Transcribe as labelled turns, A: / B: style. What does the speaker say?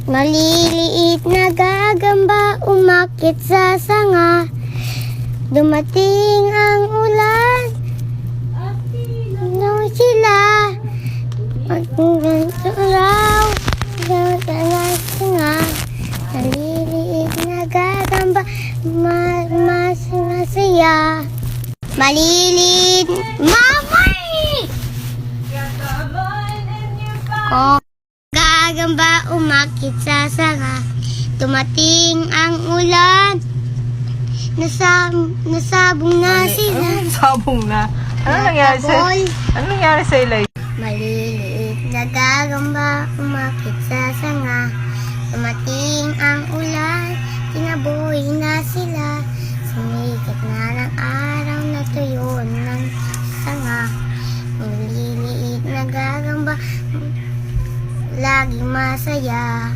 A: Maliliit na gagamba umakyat sa sanga. Dumating ang ulan. Ano sila? Magganto raw. Nga. Maliliit na gagamba masaya. Maliliit. Mamay! Oh. Gagamba umakit sa sanga. Dumating ang ulan. Nasabong na sila.
B: Sabong na. Ano nangyari sa Eli?
A: Maliliit na gagamba umakit sa sanga. Dumating ang ulan. Tinaboy na sila. Sumikat na ng araw na tuyo ng sanga. Maliliit na gagamba laging masaya.